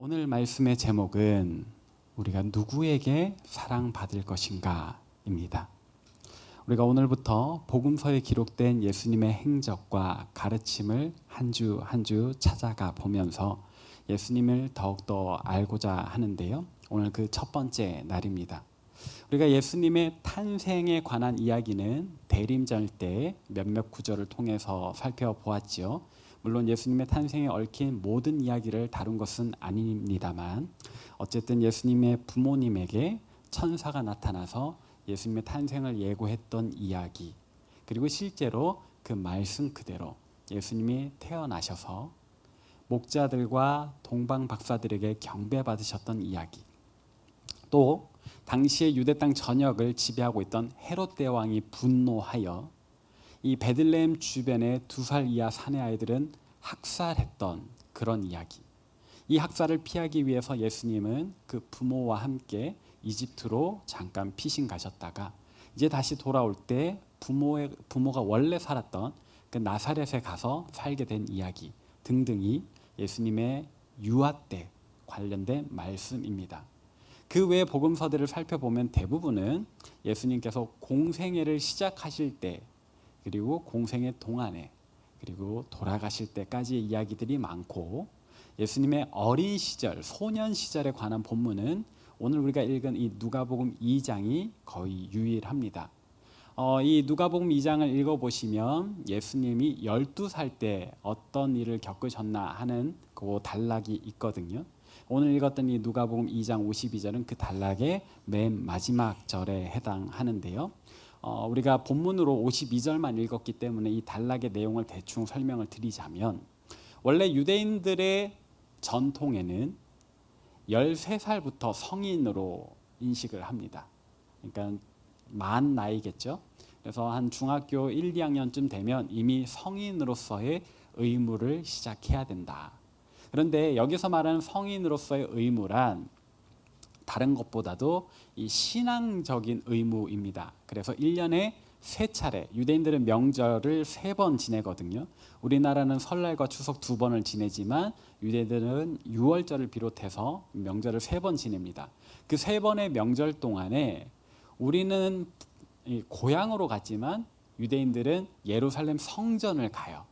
오늘 말씀의 제목은 우리가 누구에게 사랑받을 것인가입니다. 우리가 오늘부터 복음서에 기록된 예수님의 행적과 가르침을 한 주 한 주 찾아가 보면서 예수님을 더욱더 알고자 하는데요. 오늘 그 첫 번째 날입니다. 우리가 예수님의 탄생에 관한 이야기는 대림절 때 몇몇 구절을 통해서 살펴보았지요. 물론 예수님의 탄생에 얽힌 모든 이야기를 다룬 것은 아닙니다만 어쨌든 예수님의 부모님에게 천사가 나타나서 예수님의 탄생을 예고했던 이야기, 그리고 실제로 그 말씀 그대로 예수님이 태어나셔서 목자들과 동방 박사들에게 경배받으셨던 이야기, 또 당시의 유대 땅 전역을 지배하고 있던 헤롯 대왕이 분노하여 이 베들레헴 주변의 2살 이하 사내 아이들은 학살했던 그런 이야기. 이 학살을 피하기 위해서 예수님은 그 부모와 함께 이집트로 잠깐 피신 가셨다가 이제 다시 돌아올 때 부모가 원래 살았던 그 나사렛에 가서 살게 된 이야기 등등이 예수님의 유아 때 관련된 말씀입니다. 그 외의 복음서들을 살펴보면 대부분은 예수님께서 공생애를 시작하실 때, 그리고 공생애 동안에, 그리고 돌아가실 때까지의 이야기들이 많고, 예수님의 어린 시절, 소년 시절에 관한 본문은 오늘 우리가 읽은 이 누가복음 2장이 거의 유일합니다. 이 누가복음 2장을 읽어보시면 예수님이 12살 때 어떤 일을 겪으셨나 하는 그 단락이 있거든요. 오늘 읽었던 이 누가복음 2장 52절은 그 단락의 맨 마지막 절에 해당하는데요. 우리가 본문으로 52절만 읽었기 때문에 이 단락의 내용을 대충 설명을 드리자면, 원래 유대인들의 전통에는 13살부터 성인으로 인식을 합니다. 그러니까 만 나이겠죠. 그래서 한 중학교 1, 2학년쯤 되면 이미 성인으로서의 의무를 시작해야 된다. 그런데 여기서 말하는 성인으로서의 의무란 다른 것보다도 이 신앙적인 의무입니다. 그래서 1년에 3차례, 유대인들은 명절을 3번 지내거든요. 우리나라는 설날과 추석 2번을 지내지만 유대인들은 유월절을 비롯해서 명절을 3번 지냅니다. 그 3번의 명절 동안에 우리는 고향으로 갔지만 유대인들은 예루살렘 성전을 가요.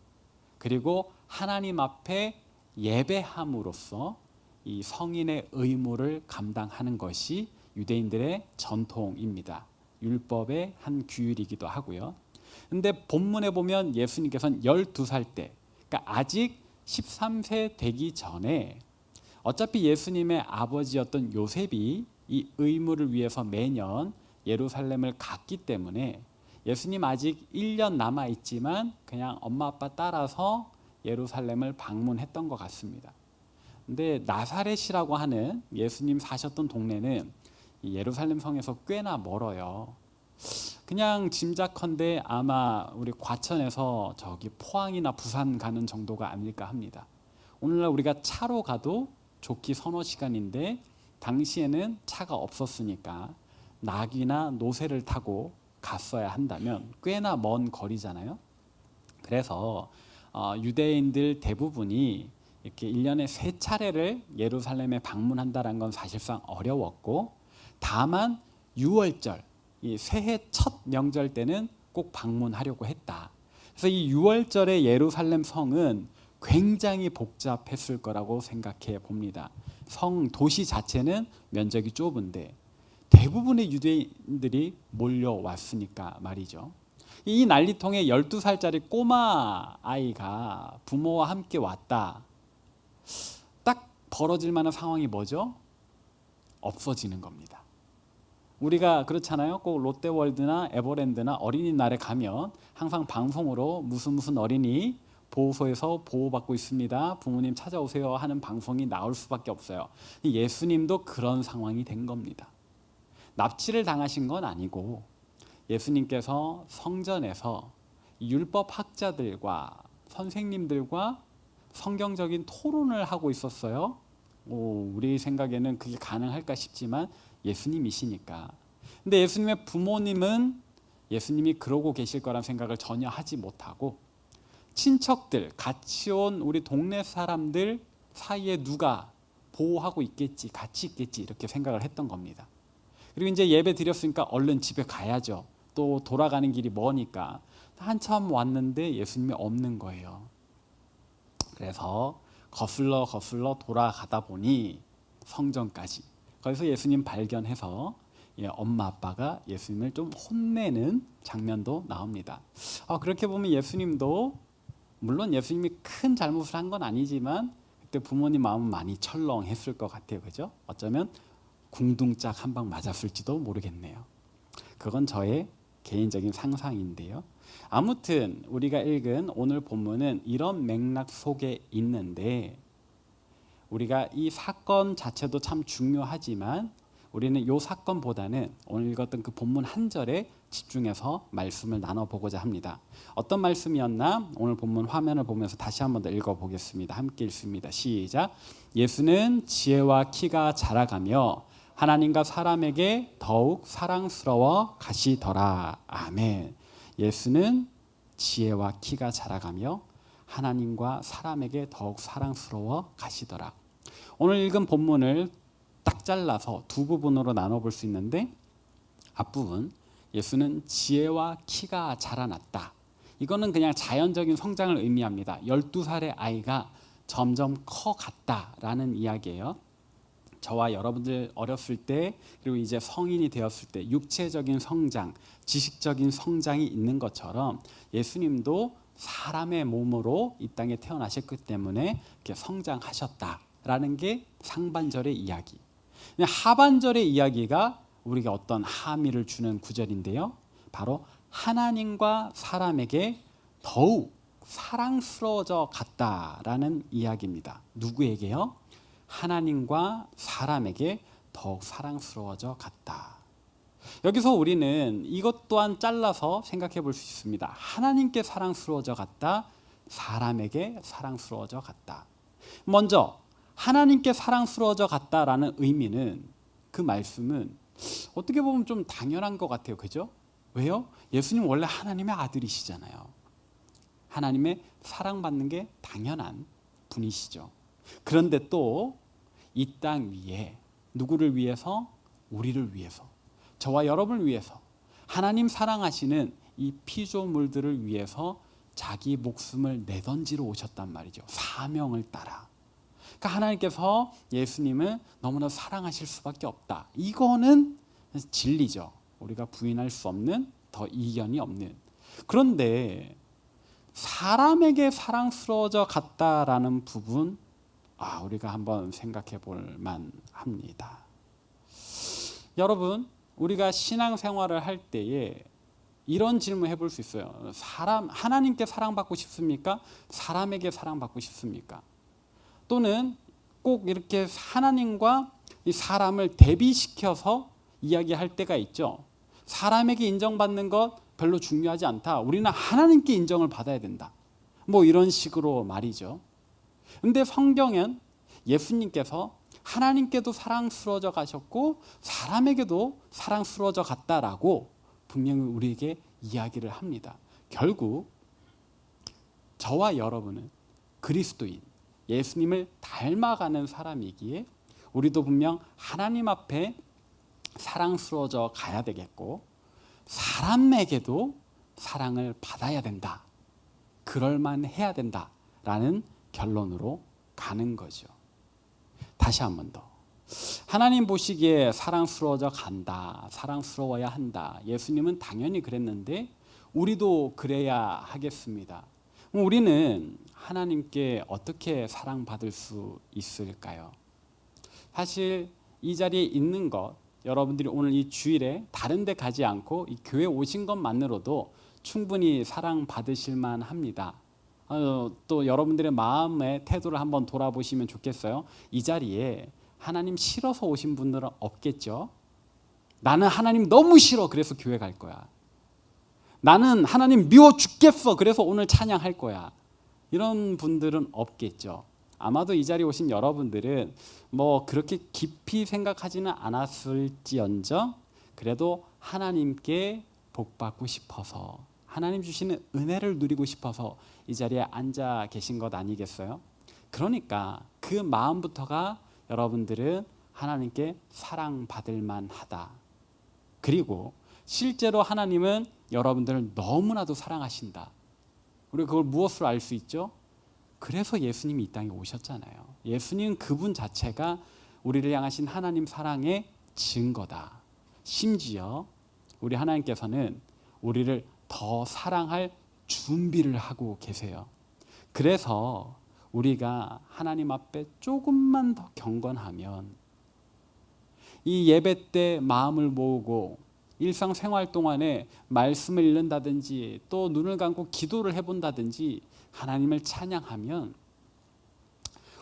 그리고 하나님 앞에 예배함으로써 이 성인의 의무를 감당하는 것이 유대인들의 전통입니다. 율법의 한 규율이기도 하고요. 근데 본문에 보면 예수님께서는 12살 때, 그러니까 아직 13세 되기 전에 어차피 예수님의 아버지였던 요셉이 이 의무를 위해서 매년 예루살렘을 갔기 때문에 예수님 아직 1년 남아 있지만 그냥 엄마 아빠 따라서 예루살렘을 방문했던 것 같습니다. 근데 나사렛이라고 하는 예수님 사셨던 동네는 예루살렘 성에서 꽤나 멀어요. 그냥 짐작컨대 아마 우리 과천에서 저기 포항이나 부산 가는 정도가 아닐까 합니다. 오늘날 우리가 차로 가도 좋기 서너 시간인데 당시에는 차가 없었으니까 나귀나 노새를 타고 갔어야 한다면 꽤나 먼 거리잖아요. 그래서 유대인들 대부분이 이렇게 1년에 3차례를 예루살렘에 방문한다는 건 사실상 어려웠고, 다만 유월절, 이 새해 첫 명절 때는 꼭 방문하려고 했다. 그래서 이 유월절의 예루살렘 성은 굉장히 복잡했을 거라고 생각해 봅니다. 성 도시 자체는 면적이 좁은데 대부분의 유대인들이 몰려왔으니까 말이죠. 이 난리통에 12살짜리 꼬마 아이가 부모와 함께 왔다. 딱 벌어질 만한 상황이 뭐죠? 없어지는 겁니다. 우리가 그렇잖아요. 꼭 롯데월드나 에버랜드나 어린이날에 가면 항상 방송으로 무슨 어린이 보호소에서 보호받고 있습니다, 부모님 찾아오세요 하는 방송이 나올 수밖에 없어요. 예수님도 그런 상황이 된 겁니다. 납치를 당하신 건 아니고 예수님께서 성전에서 율법 학자들과 선생님들과 성경적인 토론을 하고 있었어요. 우리 생각에는 그게 가능할까 싶지만 예수님이시니까. 근데 예수님의 부모님은 예수님이 그러고 계실 거란 생각을 전혀 하지 못하고 친척들, 같이 온 우리 동네 사람들 사이에 누가 보호하고 있겠지, 같이 있겠지 이렇게 생각을 했던 겁니다. 그리고 이제 예배 드렸으니까 얼른 집에 가야죠. 또 돌아가는 길이 머니까 한참 왔는데 예수님이 없는 거예요. 그래서 거슬러 돌아가다 보니 성전까지 거기서 예수님 발견해서 엄마 아빠가 예수님을 좀 혼내는 장면도 나옵니다. 그렇게 보면 예수님도 물론 예수님이 큰 잘못을 한 건 아니지만 그때 부모님 마음은 많이 철렁했을 것 같아요. 그죠? 어쩌면 궁둥짝 한 방 맞았을지도 모르겠네요. 그건 저의 개인적인 상상인데요. 아무튼 우리가 읽은 오늘 본문은 이런 맥락 속에 있는데 우리가 이 사건 자체도 참 중요하지만 우리는 이 사건보다는 오늘 읽었던 그 본문 한 절에 집중해서 말씀을 나눠보고자 합니다. 어떤 말씀이었나? 오늘 본문 화면을 보면서 다시 한번 더 읽어보겠습니다. 함께 읽습니다. 시작. 예수는 지혜와 키가 자라가며 하나님과 사람에게 더욱 사랑스러워 가시더라. 아멘. 예수는 지혜와 키가 자라가며 하나님과 사람에게 더욱 사랑스러워 가시더라. 오늘 읽은 본문을 딱 잘라서 두 부분으로 나눠볼 수 있는데 앞부분 예수는 지혜와 키가 자라났다. 이거는 그냥 자연적인 성장을 의미합니다. 12살의 아이가 점점 커갔다라는 이야기예요. 저와 여러분들 어렸을 때 그리고 이제 성인이 되었을 때 육체적인 성장, 지식적인 성장이 있는 것처럼 예수님도 사람의 몸으로 이 땅에 태어나셨기 때문에 이렇게 성장하셨다라는 게 상반절의 이야기. 하반절의 이야기가 우리가 어떤 함의를 주는 구절인데요. 바로 하나님과 사람에게 더욱 사랑스러워져 갔다라는 이야기입니다. 누구에게요? 하나님과 사람에게 더욱 사랑스러워져 갔다. 여기서 우리는 이것 또한 잘라서 생각해 볼 수 있습니다. 하나님께 사랑스러워져 갔다, 사람에게 사랑스러워져 갔다. 먼저 하나님께 사랑스러워져 갔다라는 의미는 그 말씀은 어떻게 보면 좀 당연한 것 같아요. 그죠? 왜요? 예수님 원래 하나님의 아들이시잖아요. 하나님의 사랑받는 게 당연한 분이시죠. 그런데 또 이 땅 위에 누구를 위해서? 우리를 위해서, 저와 여러분을 위해서 하나님 사랑하시는 이 피조물들을 위해서 자기 목숨을 내던지러 오셨단 말이죠. 사명을 따라. 그러니까 하나님께서 예수님을 너무나 사랑하실 수밖에 없다. 이거는 진리죠. 우리가 부인할 수 없는, 더 이견이 없는. 그런데 사람에게 사랑스러워져 갔다라는 부분, 우리가 한번 생각해 볼 만합니다. 여러분, 우리가 신앙생활을 할 때에 이런 질문 해볼 수 있어요. 하나님께 사랑받고 싶습니까? 사람에게 사랑받고 싶습니까? 또는 꼭 이렇게 하나님과 이 사람을 대비시켜서 이야기할 때가 있죠. 사람에게 인정받는 것 별로 중요하지 않다. 우리는 하나님께 인정을 받아야 된다. 뭐 이런 식으로 말이죠. 근데 성경은 예수님께서 하나님께도 사랑스러워져 가셨고 사람에게도 사랑스러워져 갔다라고 분명히 우리에게 이야기를 합니다. 결국 저와 여러분은 그리스도인, 예수님을 닮아가는 사람이기에 우리도 분명 하나님 앞에 사랑스러워져 가야 되겠고 사람에게도 사랑을 받아야 된다. 그럴만 해야 된다라는 결론으로 가는 거죠. 다시 한 번 더. 하나님 보시기에 사랑스러워져 간다. 사랑스러워야 한다. 예수님은 당연히 그랬는데 우리도 그래야 하겠습니다. 우리는 하나님께 어떻게 사랑받을 수 있을까요? 사실 이 자리에 있는 것, 여러분들이 오늘 이 주일에 다른 데 가지 않고 이 교회 오신 것만으로도 충분히 사랑받으실 만합니다. 또 여러분들의 마음의 태도를 한번 돌아보시면 좋겠어요. 이 자리에 하나님 싫어서 오신 분들은 없겠죠. 나는 하나님 너무 싫어, 그래서 교회 갈 거야. 나는 하나님 미워 죽겠어, 그래서 오늘 찬양할 거야. 이런 분들은 없겠죠. 아마도 이 자리에 오신 여러분들은 뭐 그렇게 깊이 생각하지는 않았을지언정 그래도 하나님께 복받고 싶어서, 하나님 주시는 은혜를 누리고 싶어서 이 자리에 앉아 계신 것 아니겠어요? 그러니까 그 마음부터가 여러분들은 하나님께 사랑받을 만하다. 그리고 실제로 하나님은 여러분들을 너무나도 사랑하신다. 우리가 그걸 무엇으로 알 수 있죠? 그래서 예수님이 이 땅에 오셨잖아요. 예수님 그분 자체가 우리를 향하신 하나님 사랑의 증거다. 심지어 우리 하나님께서는 우리를 더 사랑할 준비를 하고 계세요. 그래서 우리가 하나님 앞에 조금만 더 경건하면 이 예배 때 마음을 모으고 일상생활 동안에 말씀을 읽는다든지 또 눈을 감고 기도를 해본다든지 하나님을 찬양하면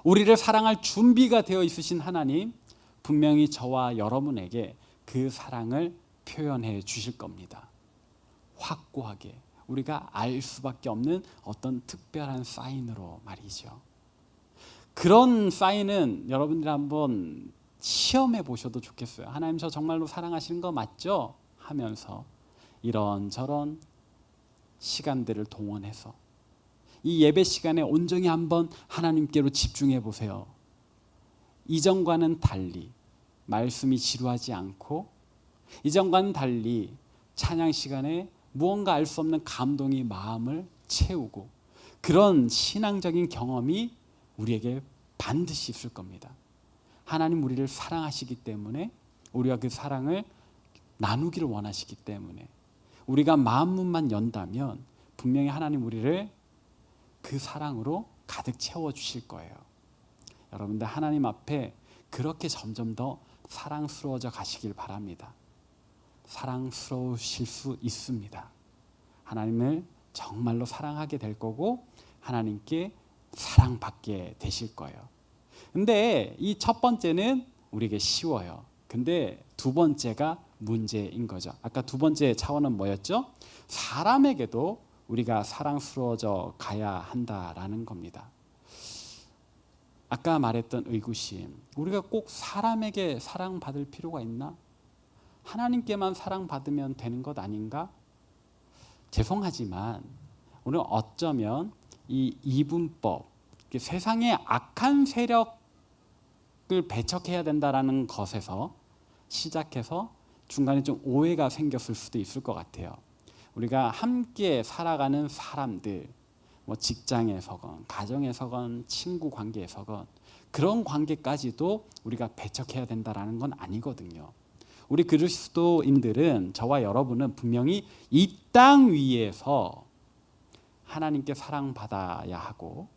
우리를 사랑할 준비가 되어 있으신 하나님 분명히 저와 여러분에게 그 사랑을 표현해 주실 겁니다. 확고하게 우리가 알 수밖에 없는 어떤 특별한 사인으로 말이죠. 그런 사인은 여러분들이 한번 시험해 보셔도 좋겠어요. 하나님 저 정말로 사랑하시는 거 맞죠? 하면서 이런저런 시간들을 동원해서 이 예배 시간에 온전히 한번 하나님께로 집중해 보세요. 이전과는 달리 말씀이 지루하지 않고 이전과는 달리 찬양 시간에 무언가 알 수 없는 감동이 마음을 채우고 그런 신앙적인 경험이 우리에게 반드시 있을 겁니다. 하나님 우리를 사랑하시기 때문에 우리가 그 사랑을 나누기를 원하시기 때문에 우리가 마음문만 연다면 분명히 하나님 우리를 그 사랑으로 가득 채워주실 거예요. 여러분들 하나님 앞에 그렇게 점점 더 사랑스러워져 가시길 바랍니다. 사랑스러우실 수 있습니다. 하나님을 정말로 사랑하게 될 거고 하나님께 사랑받게 되실 거예요. 근데 이 첫 번째는 우리에게 쉬워요. 근데 두 번째가 문제인 거죠. 아까 두 번째 차원은 뭐였죠? 사람에게도 우리가 사랑스러워져 가야 한다라는 겁니다. 아까 말했던 의구심, 우리가 꼭 사람에게 사랑받을 필요가 있나? 하나님께만 사랑받으면 되는 것 아닌가? 죄송하지만 우리는 어쩌면 이 이분법, 세상의 악한 세력을 배척해야 된다라는 것에서 시작해서 중간에 좀 오해가 생겼을 수도 있을 것 같아요. 우리가 함께 살아가는 사람들, 뭐 직장에서건 가정에서건 친구 관계에서건 그런 관계까지도 우리가 배척해야 된다라는 건 아니거든요. 우리 그리스도인들은 저와 여러분은 분명히 이 땅 위에서 하나님께 사랑받아야 하고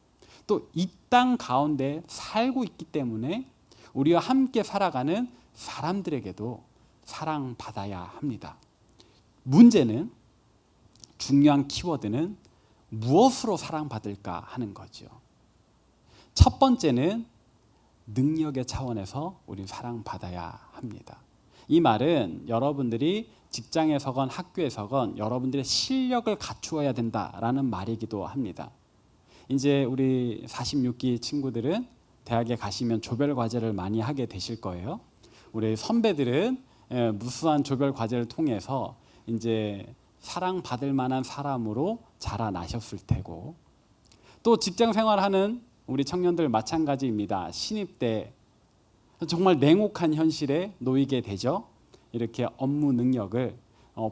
또 이 땅 가운데 살고 있기 때문에 우리와 함께 살아가는 사람들에게도 사랑받아야 합니다. 문제는 중요한 키워드는 무엇으로 사랑받을까 하는 거죠. 첫 번째는 능력의 차원에서 우리는 사랑받아야 합니다. 이 말은 여러분들이 직장에서건 학교에서건 여러분들의 실력을 갖추어야 된다라는 말이기도 합니다. 이제 우리 46기 친구들은 대학에 가시면 조별 과제를 많이 하게 되실 거예요. 우리 선배들은 무수한 조별 과제를 통해서 이제 사랑받을 만한 사람으로 자라나셨을 테고 또 직장 생활하는 우리 청년들 마찬가지입니다. 신입 때 정말 냉혹한 현실에 놓이게 되죠. 이렇게 업무 능력을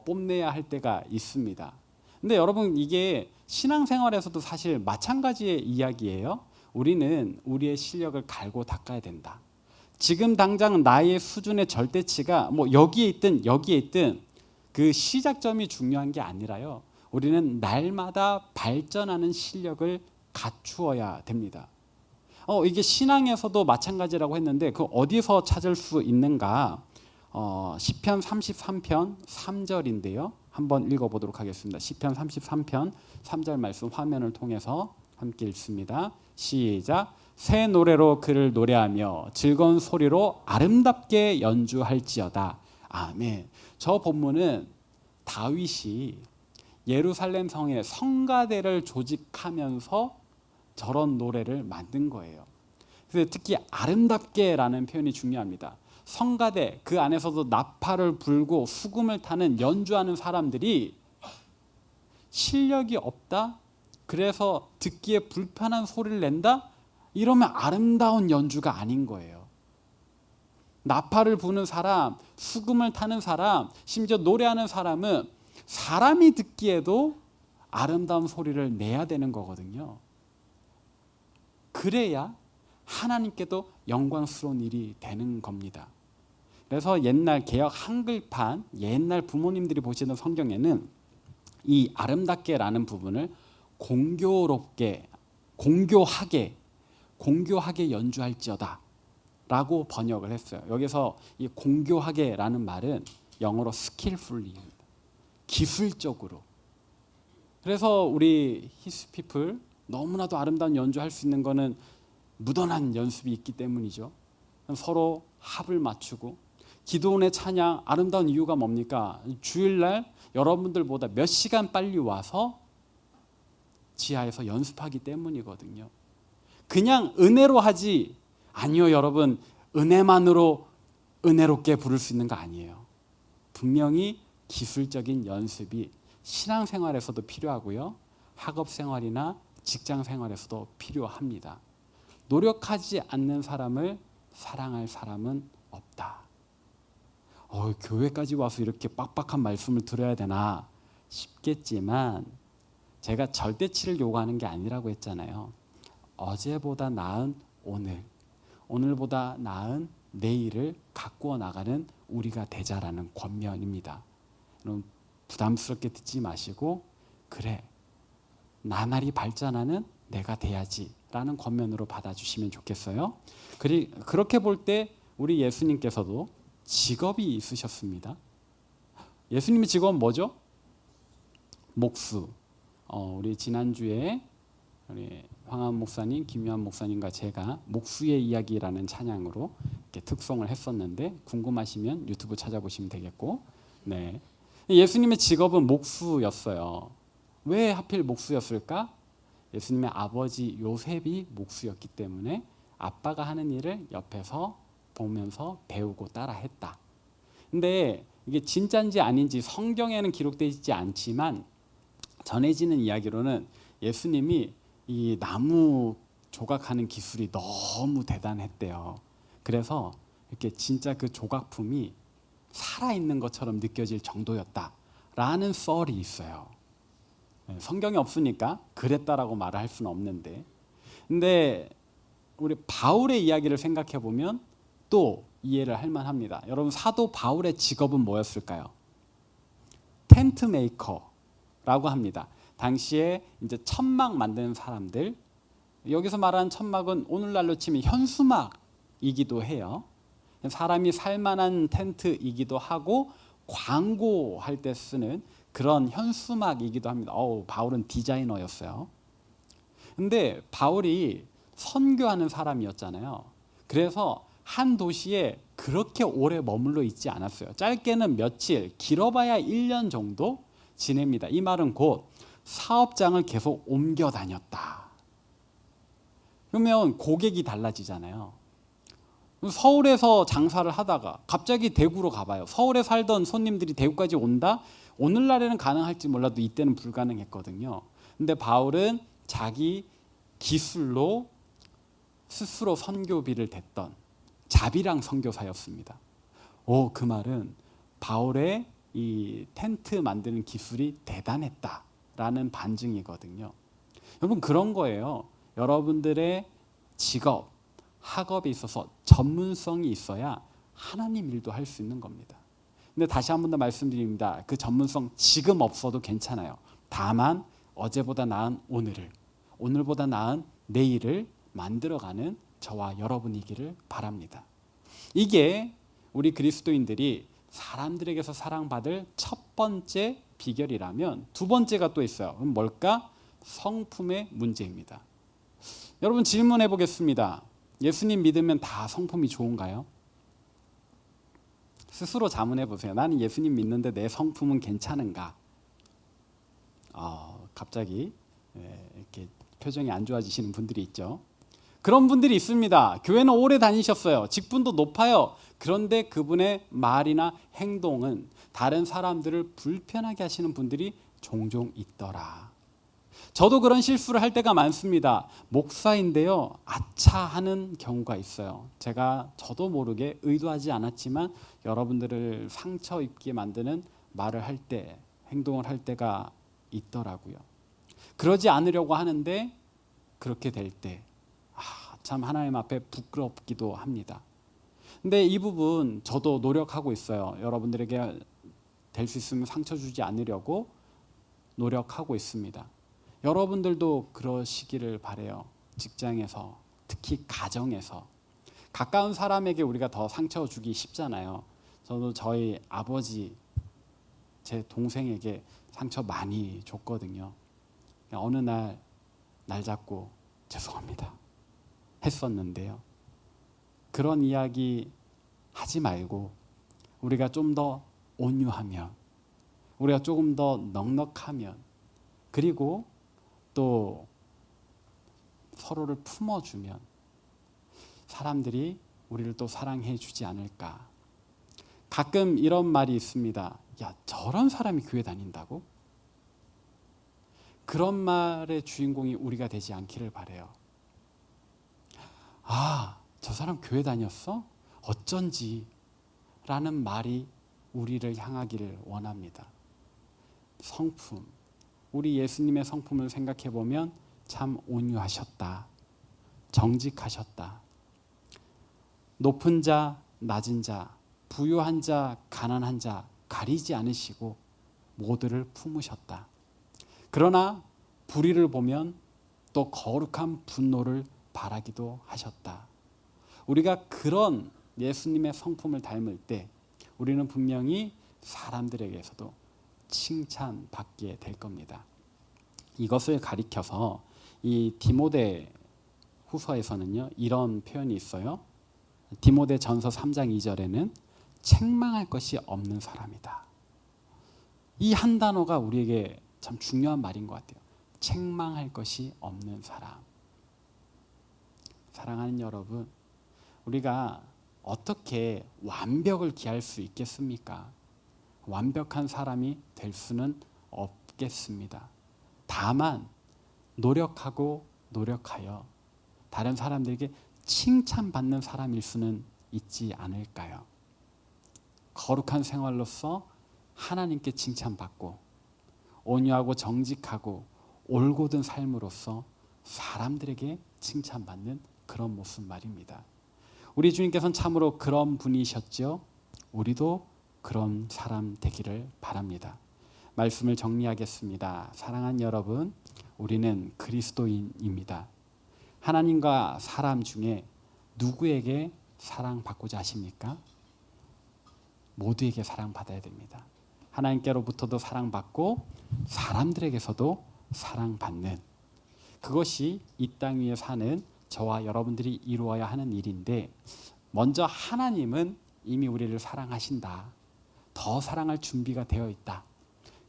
뽐내야 할 때가 있습니다. 근데 여러분 이게 신앙생활에서도 사실 마찬가지의 이야기예요. 우리는 우리의 실력을 갈고 닦아야 된다. 지금 당장 나의 수준의 절대치가 뭐 여기에 있든 그 시작점이 중요한 게 아니라요. 우리는 날마다 발전하는 실력을 갖추어야 됩니다. 이게 신앙에서도 마찬가지라고 했는데 그 어디서 찾을 수 있는가? 시편 33편 3절인데요. 한번 읽어보도록 하겠습니다. 시편 33편 3절 말씀 화면을 통해서 함께 읽습니다. 시작. 새 노래로 그를 노래하며 즐거운 소리로 아름답게 연주할지어다. 아멘. 저 본문은 다윗이 예루살렘 성에 성가대를 조직하면서 저런 노래를 만든 거예요. 그래서 특히 아름답게라는 표현이 중요합니다. 성가대 그 안에서도 나팔을 불고 수금을 타는 연주하는 사람들이 실력이 없다? 그래서 듣기에 불편한 소리를 낸다? 이러면 아름다운 연주가 아닌 거예요. 나팔을 부는 사람, 수금을 타는 사람, 심지어 노래하는 사람은 사람이 듣기에도 아름다운 소리를 내야 되는 거거든요. 그래야 하나님께도 영광스러운 일이 되는 겁니다. 그래서 옛날 개역 한글판, 옛날 부모님들이 보시던 성경에는 이 아름답게라는 부분을 공교롭게, 공교하게 연주할지어다 라고 번역을 했어요. 여기서 이 공교하게라는 말은 영어로 skillfully입니다. 기술적으로. 그래서 우리 히스피플 너무나도 아름다운 연주할 수 있는 거는 무던한 연습이 있기 때문이죠. 서로 합을 맞추고, 기도원의 찬양 아름다운 이유가 뭡니까? 주일날 여러분들보다 몇 시간 빨리 와서 지하에서 연습하기 때문이거든요. 그냥 은혜로 하지, 아니요 여러분, 은혜만으로 은혜롭게 부를 수 있는 거 아니에요. 분명히 기술적인 연습이 신앙생활에서도 필요하고요, 학업생활이나 직장생활에서도 필요합니다. 노력하지 않는 사람을 사랑할 사람은 없다. 교회까지 와서 이렇게 빡빡한 말씀을 들어야 되나 싶겠지만, 제가 절대치를 요구하는 게 아니라고 했잖아요. 어제보다 나은 오늘, 오늘보다 나은 내일을 가꾸어 나가는 우리가 되자라는 권면입니다. 여러분 부담스럽게 듣지 마시고, 그래 나날이 발전하는 내가 돼야지 라는 권면으로 받아주시면 좋겠어요. 그렇게 볼 때 우리 예수님께서도 직업이 있으셨습니다. 예수님의 직업은 뭐죠? 목수. 우리 지난주에 우리 황한 목사님, 김유한 목사님과 제가 목수의 이야기라는 찬양으로 이렇게 특송을 했었는데, 궁금하시면 유튜브 찾아보시면 되겠고, 네. 예수님의 직업은 목수였어요. 왜 하필 목수였을까? 예수님의 아버지 요셉이 목수였기 때문에 아빠가 하는 일을 옆에서 보면서 배우고 따라했다. 근데 이게 진짜인지 아닌지 성경에는 기록되어 있지 않지만, 전해지는 이야기로는 예수님이 이 나무 조각하는 기술이 너무 대단했대요. 그래서 이렇게 진짜 그 조각품이 살아있는 것처럼 느껴질 정도였다라는 썰이 있어요. 성경이 없으니까 그랬다라고 말을 할 수는 없는데, 근데 우리 바울의 이야기를 생각해 보면 또 이해를 할 만합니다. 여러분, 사도 바울의 직업은 뭐였을까요? 텐트 메이커라고 합니다. 당시에 이제 천막 만드는 사람들, 여기서 말하는 천막은 오늘날로 치면 현수막이기도 해요. 사람이 살만한 텐트이기도 하고 광고할 때 쓰는 그런 현수막이기도 합니다. 바울은 디자이너였어요. 근데 바울이 선교하는 사람이었잖아요. 그래서 한 도시에 그렇게 오래 머물러 있지 않았어요. 짧게는 며칠, 길어봐야 1년 정도 지냅니다. 이 말은 곧 사업장을 계속 옮겨 다녔다. 그러면 고객이 달라지잖아요. 서울에서 장사를 하다가 갑자기 대구로 가봐요. 서울에 살던 손님들이 대구까지 온다? 오늘날에는 가능할지 몰라도 이때는 불가능했거든요. 근데 바울은 자기 기술로 스스로 선교비를 댔던 자비랑 선교사였습니다. 그 말은 바울의 이 텐트 만드는 기술이 대단했다라는 반증이거든요. 여러분, 그런 거예요. 여러분들의 직업, 학업에 있어서 전문성이 있어야 하나님 일도 할 수 있는 겁니다. 근데 다시 한 번 더 말씀드립니다. 그 전문성 지금 없어도 괜찮아요. 다만 어제보다 나은 오늘을, 오늘보다 나은 내일을 만들어가는 저와 여러분이기를 바랍니다. 이게 우리 그리스도인들이 사람들에게서 사랑받을 첫 번째 비결이라면, 두 번째가 또 있어요. 그럼 뭘까? 성품의 문제입니다. 여러분, 질문해 보겠습니다. 예수님 믿으면 다 성품이 좋은가요? 스스로 자문해 보세요. 나는 예수님 믿는데 내 성품은 괜찮은가? 갑자기 이렇게 표정이 안 좋아지시는 분들이 있죠. 그런 분들이 있습니다. 교회는 오래 다니셨어요. 직분도 높아요. 그런데 그분의 말이나 행동은 다른 사람들을 불편하게 하시는 분들이 종종 있더라. 저도 그런 실수를 할 때가 많습니다. 목사인데요, 아차 하는 경우가 있어요. 저도 모르게 의도하지 않았지만 여러분들을 상처 입게 만드는 말을 할 때, 행동을 할 때가 있더라고요. 그러지 않으려고 하는데 그렇게 될 때, 참 하나님 앞에 부끄럽기도 합니다. 근데 이 부분 저도 노력하고 있어요. 여러분들에게 될 수 있으면 상처 주지 않으려고 노력하고 있습니다. 여러분들도 그러시기를 바래요. 직장에서, 특히 가정에서. 가까운 사람에게 우리가 더 상처 주기 쉽잖아요. 저도 저희 아버지, 제 동생에게 상처 많이 줬거든요. 어느 날 잡고 죄송합니다 했었는데요. 그런 이야기 하지 말고 우리가 좀 더 온유하면, 우리가 조금 더 넉넉하면, 그리고 또 서로를 품어주면 사람들이 우리를 또 사랑해 주지 않을까. 가끔 이런 말이 있습니다. 야, 저런 사람이 교회 다닌다고? 그런 말의 주인공이 우리가 되지 않기를 바라요. 저 사람 교회 다녔어? 어쩐지 라는 말이 우리를 향하기를 원합니다. 성품, 우리 예수님의 성품을 생각해 보면 참 온유하셨다, 정직하셨다. 높은 자, 낮은 자, 부유한 자, 가난한 자 가리지 않으시고 모두를 품으셨다. 그러나 불의를 보면 또 거룩한 분노를 바라기도 하셨다. 우리가 그런 예수님의 성품을 닮을 때 우리는 분명히 사람들에게서도 칭찬받게 될 겁니다. 이것을 가리켜서 이 디모데 후서에서는요, 이런 표현이 있어요. 디모데 전서 3장 2절에는 책망할 것이 없는 사람이다. 이 한 단어가 우리에게 참 중요한 말인 것 같아요. 책망할 것이 없는 사람. 사랑하는 여러분, 우리가 어떻게 완벽을 기할 수 있겠습니까? 완벽한 사람이 될 수는 없겠습니다. 다만 노력하여 다른 사람들에게 칭찬받는 사람일 수는 있지 않을까요? 거룩한 생활로서 하나님께 칭찬받고 온유하고 정직하고 올곧은 삶으로서 사람들에게 칭찬받는 그런 모습 말입니다. 우리 주님께서는 참으로 그런 분이셨죠. 우리도 그런 사람 되기를 바랍니다. 말씀을 정리하겠습니다. 사랑하는 여러분, 우리는 그리스도인입니다. 하나님과 사람 중에 누구에게 사랑받고자 하십니까? 모두에게 사랑받아야 됩니다. 하나님께로부터도 사랑받고 사람들에게서도 사랑받는, 그것이 이 땅 위에 사는 저와 여러분들이 이루어야 하는 일인데, 먼저 하나님은 이미 우리를 사랑하신다, 더 사랑할 준비가 되어 있다.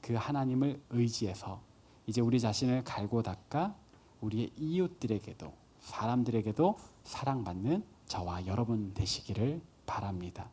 그 하나님을 의지해서 이제 우리 자신을 갈고 닦아 우리의 이웃들에게도, 사람들에게도 사랑받는 저와 여러분 되시기를 바랍니다.